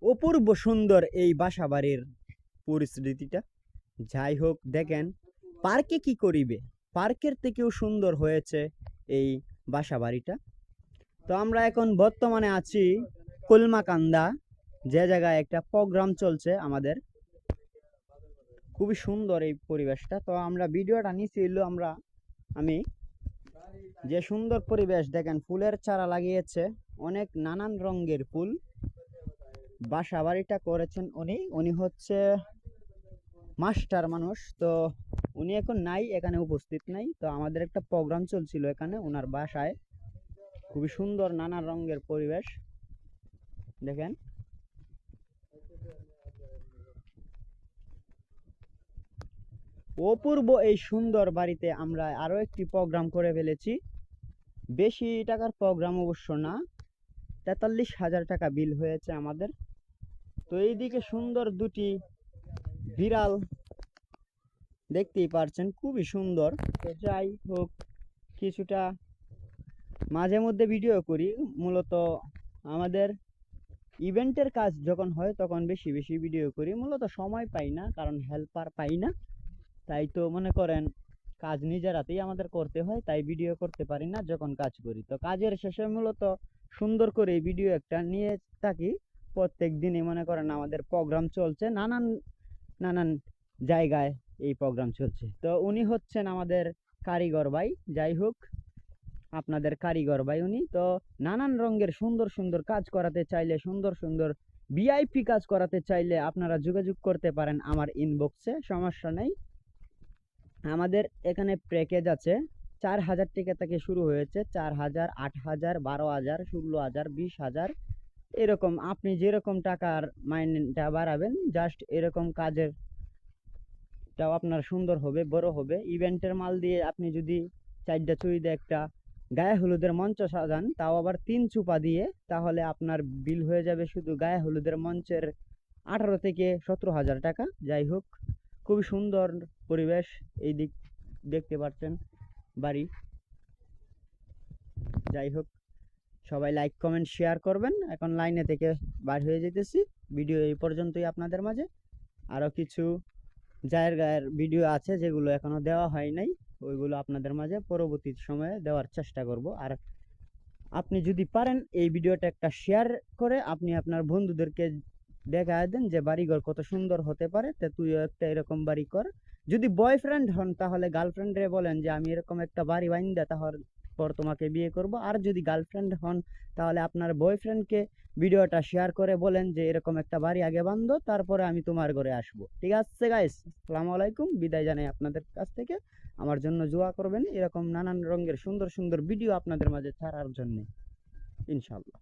অপূর্ব সুন্দর এই বাসাবাড়ির পরিস্থিতিটা। যাই হোক, দেখেন পার্কে কি করিবে, পার্কের থেকেও সুন্দর হয়েছে এই বাসাবাড়িটা। তো আমরা এখন বর্তমানে আছি কলমাকান্দা, যে জায়গায় একটা প্রোগ্রাম চলছে আমাদের। খুবই সুন্দর এই পরিবেশটা। তো আমরা ভিডিওটা নিচ্ছি আমি যে সুন্দর পরিবেশ দেখেন, ফুলের চারা লাগিয়েছে, অনেক নানান রঙের ফুল। বাসা বাড়িটা করেছেন উনি হচ্ছে মাস্টার মানুষ। তো উনি এখন নাই, এখানে উপস্থিত নাই। তো আমাদের একটা প্রোগ্রাম চলছিল এখানে ওনার বাসায়। খুবই সুন্দর নানা রঙের পরিবেশ দেখেন। অপূর্ব এই সুন্দর বাড়িতে আমরা আরো একটি প্রোগ্রাম করে ফেলেছি। বেশি টাকার প্রোগ্রাম অবশ্য না, 43,000 টাকা বিল হয়েছে আমাদের। তো এইদিকে সুন্দর দুটি বিড়াল দেখতেই পারছেন, খুবই সুন্দর। তো যাই হোক, কিছুটা মাঝে মধ্যে ভিডিও করি। মূলত আমাদের ইভেন্টের কাজ যখন হয় তখন বেশি বেশি ভিডিও করি। মূলত সময় পাই না, কারণ হেল্পার পাই না। তাই তো মনে করেন কাজ নিজের হাতেই আমাদের করতে হয়, তাই ভিডিও করতে পারি না যখন কাজ করি। তো কাজের শেষে মূলত সুন্দর করে ভিডিও একটা নিয়ে থাকি। প্রত্যেক দিনই মনে করেন আমাদের প্রোগ্রাম চলছে, নানান নানান জায়গায় এই প্রোগ্রাম চলছে। তো উনি হচ্ছেন আমাদের কারিগর ভাই। যাই হোক, আপনাদের কারিগর ভাই উনি। তো নানান রঙের সুন্দর সুন্দর কাজ করাতে চাইলে, সুন্দর সুন্দর ভিআইপি কাজ করাতে চাইলে আপনারা যোগাযোগ করতে পারেন আমার ইনবক্সে, সমস্যা নেই। আমাদের এখানে প্যাকেজ আছে 4,000 টাকা থেকে শুরু হয়েছে, 4,000, 8,000, 12,000, 16,000, 20,000, এরকম আপনি যেরকম টাকার মাইনেটা বাড়াবেন, জাস্ট এরকম কাজের টাও আপনার সুন্দর হবে, বড় হবে। ইভেন্টের মাল দিয়ে আপনি যদি 4টা চুড়ি দিয়ে একটা গায়ে হলুদের মঞ্চ সাজান, তাও আবার 3 চুপা দিয়ে, তাহলে আপনার বিল হয়ে যাবে শুধু গায়ে হলুদের মঞ্চের 18 থেকে 17,000 টাকা। যাই হোক, খুবই সুন্দর পরিবেশ। এই দিক দেখতে পাচ্ছেন বাড়ি। যাই হোক, সবাই লাইক কমেন্ট শেয়ার করবেন। এখন লাইনে থেকে বার হয়ে যেতেছি। ভিডিও এই পর্যন্তই আপনাদের মাঝে। আরও কিছু জায়গার ভিডিও আছে যেগুলো এখনো দেওয়া হয় নাই, ওইগুলো আপনাদের মাঝে পরবর্তী সময়ে দেওয়ার চেষ্টা করব। আর আপনি যদি পারেন এই ভিডিওটা একটা শেয়ার করে আপনি আপনার বন্ধুদেরকে দেখায় দেন যে বাড়িঘর কত সুন্দর হতে পারে, তা তুইও একটা এরকম বাড়ি কর। যদি বয়ফ্রেন্ড হন তাহলে গার্লফ্রেন্ডে বলেন যে আমি এরকম একটা বাড়ি বাইন্দা তাহলে পর তোমাকে বিয়ে করব। আর যদি গার্লফ্রেন্ড হন তাহলে আপনার বয়ফ্রেন্ডকে ভিডিওটা শেয়ার করে বলেন যে এরকম একটা বাড়ি আগে বান্ধো, তারপরে আমি তোমার ঘরে আসবো। ঠিক আছে গাইস, আসসালামু আলাইকুম, বিদায় জানাই আপনাদের কাছ থেকে। আমার জন্য দোয়া করবেন এরকম নানান রঙের সুন্দর সুন্দর ভিডিও আপনাদের মাঝে ছাড়ার জন্য, ইনশাআল্লাহ।